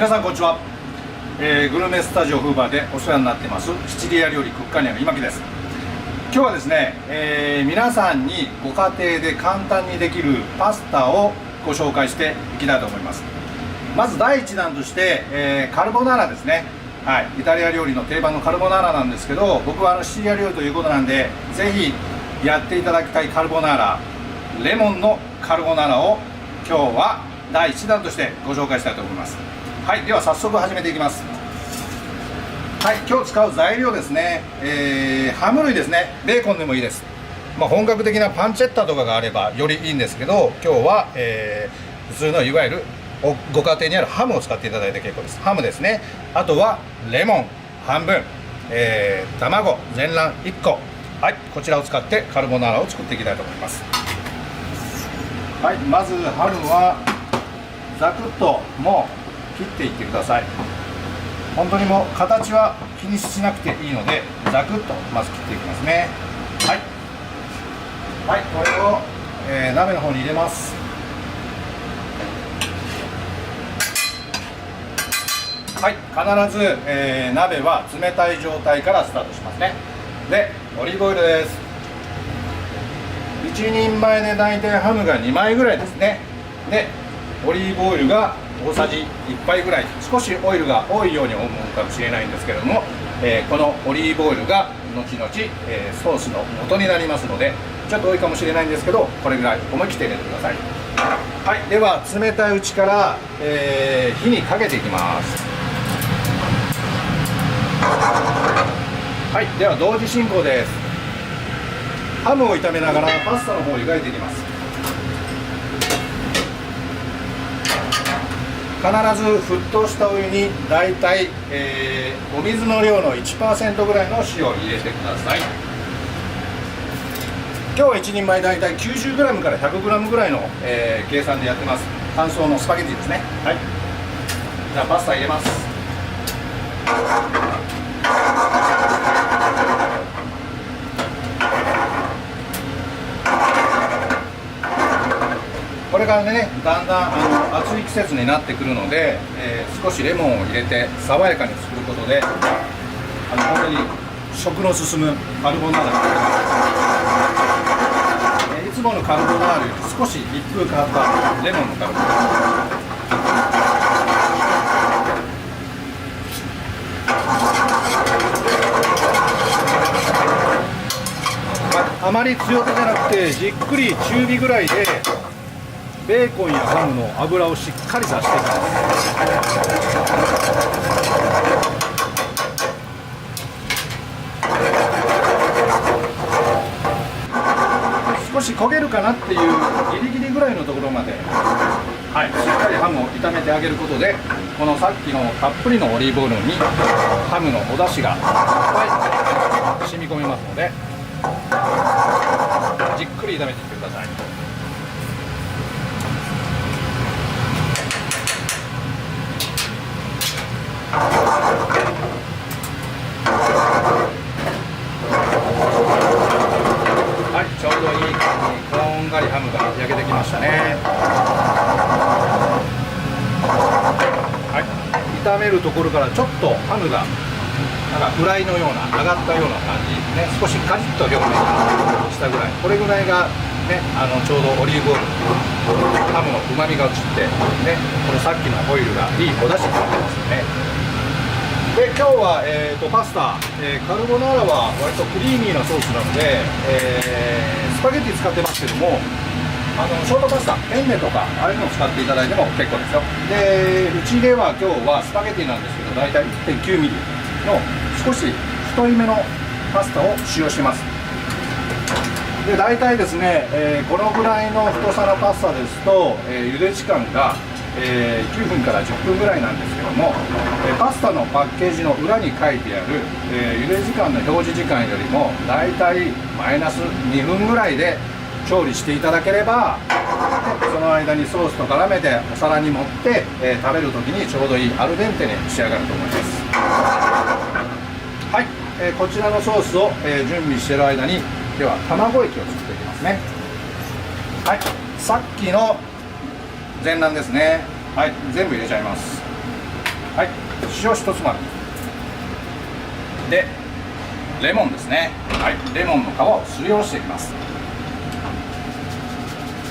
皆さんこんにちは、グルメスタジオフーバーでお世話になっていますシチリア料理クッカニアの今木です。今日はですね、皆さんにご家庭で簡単にできるパスタをご紹介していきたいと思います。まず第一弾として、カルボナーラですね。はい、イタリア料理の定番のカルボナーラなんですけど、僕はシチリア料理ということなんで、ぜひやっていただきたいカルボナーラ、レモンのカルボナーラを今日は第1弾としてご紹介したいと思います。はい、では早速始めていきます。はい、今日使う材料ですね、ハム類ですね。ベーコンでもいいです。本格的なパンチェッタとかがあればよりいいんですけど、今日は、普通のいわゆるご家庭にあるハムを使っていただいて結構です。ハムですね。あとはレモン半分、卵全卵1個、はい、こちらを使ってカルボナーラを作っていきたいと思います。はい、まずハムはザクッともう切っていってください。本当にもう形は気にしなくていいので、ザクッとまず切っていきますね。はい、はい、これを、鍋の方に入れます。はい、必ず、鍋は冷たい状態からスタートしますね。で、オリーブオイルです。1人前で大体ハムが2枚ぐらいですね。で、オリーブオイルが大さじ1杯ぐらい、少しオイルが多いように思うかもしれないんですけれども、このオリーブオイルが後々、ソースの元になりますので、ちょっと多いかもしれないんですけど、これぐらい思い切って入れてください。はい、では冷たいうちから、火にかけていきます。はい、では同時進行です。ハムを炒めながらパスタの方を湯がいていきます。必ず沸騰したお湯にだいたい、お水の量の 1% ぐらいの塩を入れてください。今日は1人前だいたい 90g から 100g ぐらいの、計算でやってます。乾燥のスパゲティですね。はい、じゃあパスタ入れます。これからね、だんだん暑い季節になってくるので、少しレモンを入れて爽やかに作ることで、本当に食の進むカルボナーラがいつものカルボナーラより少し一風変わったレモンのカルボナーラ。あまり強火じゃなくてじっくり中火ぐらいでベーコンやハムの油をしっかり出していきます。少し焦げるかなっていうギリギリぐらいのところまで、はい、しっかりハムを炒めてあげることで、このさっきのたっぷりのオリーブオイルにハムのお出汁がいっぱい染み込みますので、じっくり炒めていってください。はい、ちょうどいい感じにこんがりハムが焼けてきましたね。はい、炒めるところからちょっとハムがなんかフライのような上がったような感じね、少しカリッと表面がしたぐらい、これぐらいがね、ちょうどオリーブオイルハムのうまみが移ってね、このさっきのオイルがいいお出汁になってますよね。で、今日は、パスタ、カルボナーラは割とクリーミーなソースなので、スパゲッティ使ってますけども、ショートパスタ、ペンネとかああいうのを使っていただいても結構ですよ。で、うちでは今日はスパゲッティなんですけど、だいたい 1.9 ミリの少し太いめのパスタを使用してます。で、大体ですね、このぐらいの太さのパスタですと、茹で時間が、9分から10分ぐらいなんですけども、パスタのパッケージの裏に書いてある、茹で時間の表示時間よりもだいたいマイナス2分ぐらいで調理していただければ、その間にソースと絡めてお皿に盛って、食べるときにちょうどいいアルデンテに仕上がると思います。はい、こちらのソースを、準備している間に、では卵液を作っていきますね。はい、さっきの全卵ですね。はい、全部入れちゃいます。はい、塩1つまみで、レモンですね。はい、レモンの皮をすりおろしていきます。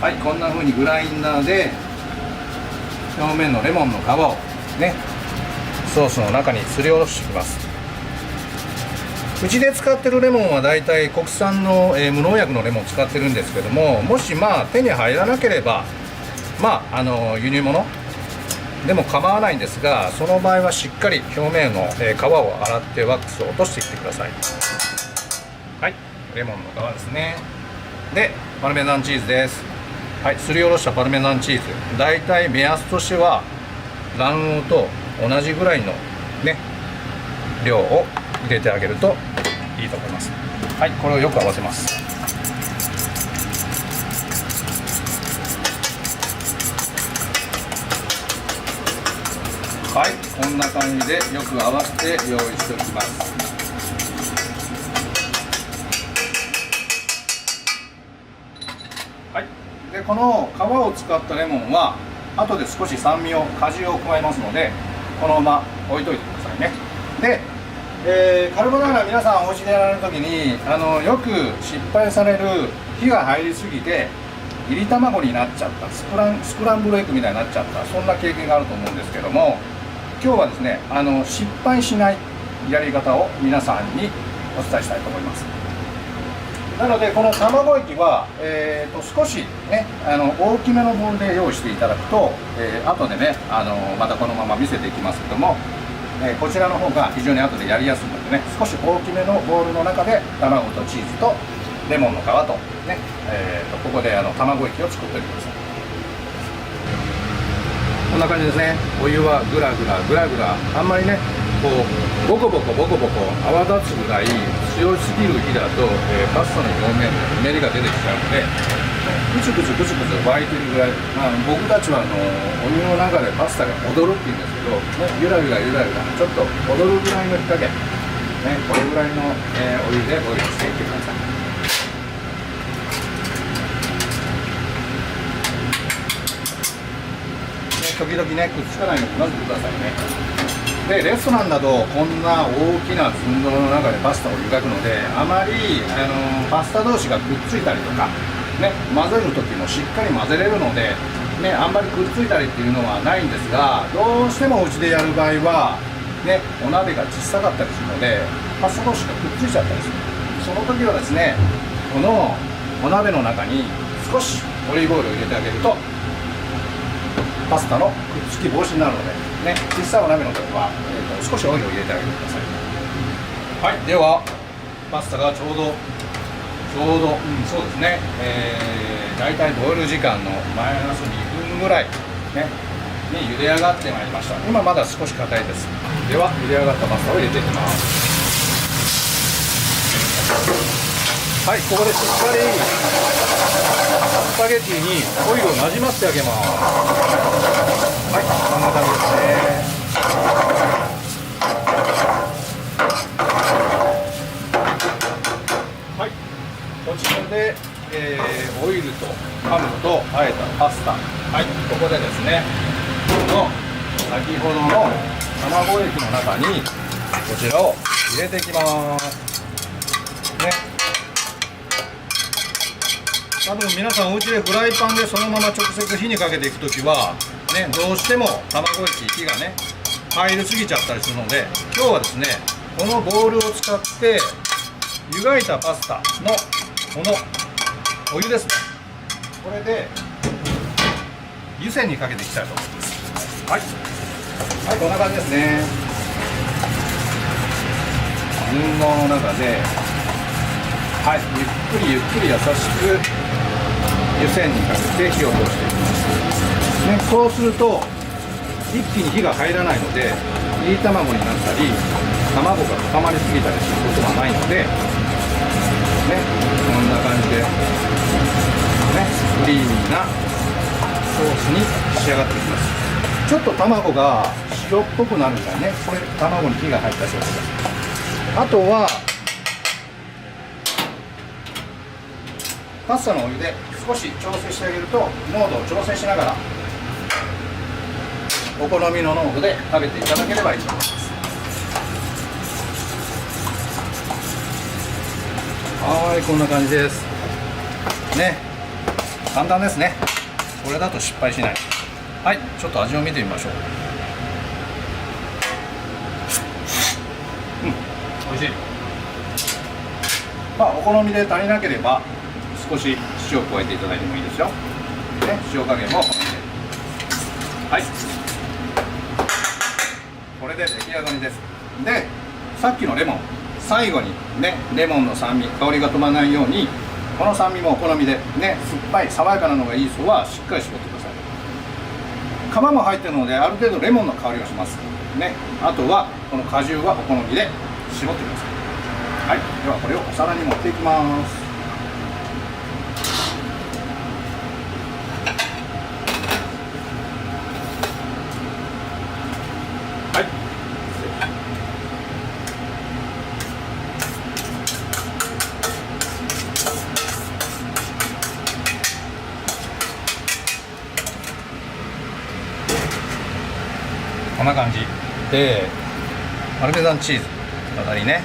はい、こんな風にグラインダーで表面のレモンの皮をね、ソースの中にすりおろしていきます。うちで使ってるレモンはだいたい国産の、無農薬のレモンを使ってるんですけども、もし手に入らなければ輸入物でも構わないんですが、その場合はしっかり表面の、皮を洗ってワックスを落としていってください。はい、レモンの皮ですね。でパルメザンチーズです。はい、すりおろしたパルメザンチーズ、だいたい目安としては卵黄と同じぐらいのね量を入れてあげるといいと思います。はい、これをよく合わせます。はい、こんな感じでよく合わせて用意しておきます。はい、でこの皮を使ったレモンは後で少し酸味を果汁を加えますので、このまま置いといてくださいね。で、カルボナーラ皆さんお家でやられる時によく失敗される、火が入りすぎていり卵になっちゃった、スクランブルエッグみたいになっちゃった、そんな経験があると思うんですけども、今日はですね失敗しないやり方を皆さんにお伝えしたいと思います。なのでこの卵液は、少しね大きめのボウルで用意していただくと、後でねまたこのまま見せていきますけども、こちらの方が非常に後でやりやすいのでね、少し大きめのボウルの中で卵とチーズとレモンの皮とね、ここで卵液を作っておいてください。こんな感じですね。お湯はグラグラグラグラ、あんまりねこうボコボコボコボコ泡立つぐらい強すぎる火だと、パスタの表面でうねりが出てきちゃうので、グツグツグツグツ沸いてるぐらい、僕たちはお湯の中でパスタが踊るって言うんですけど、ゆらゆらゆらゆらちょっと踊るぐらいの火加減、これぐらいの、お湯でボイルしていってください。時々ねくっつかないように混ぜてくださいね。でレストランだとこんな大きな寸胴の中でパスタを湯がくので、あまりパスタ同士がくっついたりとかね、混ぜる時もしっかり混ぜれるので、ね、あんまりくっついたりっていうのはないんですが、どうしてもうちでやる場合はねお鍋が小さかったりするのでパスタ同士がくっついちゃったりする。その時はですね、このお鍋の中に少しオリーブオイルを入れてあげるとパスタのくっつき防止になるので、ね、小さいお鍋の時は、少しオイルを入れてあげてください。はい、ではパスタがちょうど、そうですね、だいたいボイル時間のマイナス2分ぐらい、ね、に茹で上がってまいりました。今まだ少し硬いです。では茹で上がったパスタを入れていきます。はい、ここでしっかりスパゲティにオイルをなじませてあげます。はい、こんな感じですね。はい、こちらで、オイルとハムとあえたパスタ、はい、ここでですねこの先ほどの卵液の中にこちらを入れていきますね。多分皆さんお家でフライパンでそのまま直接火にかけていくときは、ね、どうしても卵液火がね入りすぎちゃったりするので、今日はですねこのボウルを使って湯がいたパスタのこのお湯ですね、これで湯煎にかけていきたいと思います。はい、はい、こんな感じですね。寸胴の中で、はい、ゆっくりゆっくり優しく湯煎にかけて火を通していきます、ね、そうすると一気に火が入らないので、いり卵になったり卵が固まりすぎたりすることはないので、ね、こんな感じで、ね、クリーミーなソースに仕上がっていきます。ちょっと卵が白っぽくなるんだよね、これ卵に火が入った証拠です。あとはパスタのお湯で少し調整してあげると、濃度を調整しながらお好みの濃度で食べていただければいいと思います。はい、こんな感じですね。簡単ですね。これだと失敗しない。はい、ちょっと味を見てみましょう。美味しい。まあお好みで足りなければ少し塩を加えていただいてもいいですよ、ね、塩加減もお好みで。はい、これで出来上がりです。で、さっきのレモン、最後にね、レモンの酸味、香りが飛ばないように、この酸味もお好みでね、酸っぱい爽やかなのがいい人はしっかり絞ってください。皮も入ってるのである程度レモンの香りがしますね。あとはこの果汁はお好みで絞ってください。はい、ではこれをお皿に盛っていきます。はい、こんな感じで、パルメザンチーズあたりね。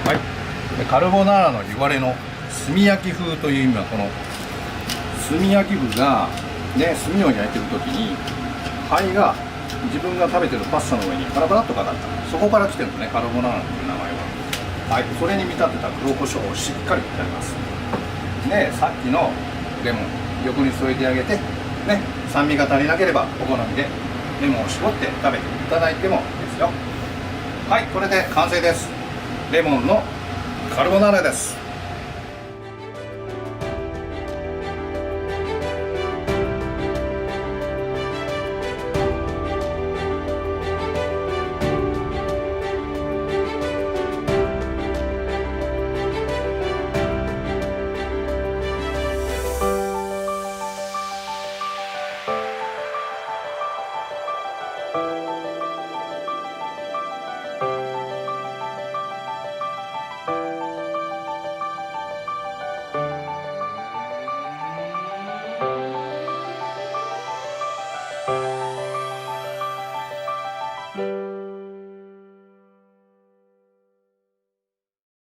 はい、でカルボナーラの言われの炭焼き風という意味は、この炭焼き風がね、炭を焼いてる時に灰が自分が食べてるパスタの上にパラパラっとかかった、そこから来てるのね、カルボナーラという名前は。はい、それに見立てた黒胡椒をしっかりやります。で、さっきのレモン横に添えてあげてね、酸味が足りなければお好みでレモンを絞って食べていただいてもいいですよ。はい、これで完成です。レモンのカルボナーラです。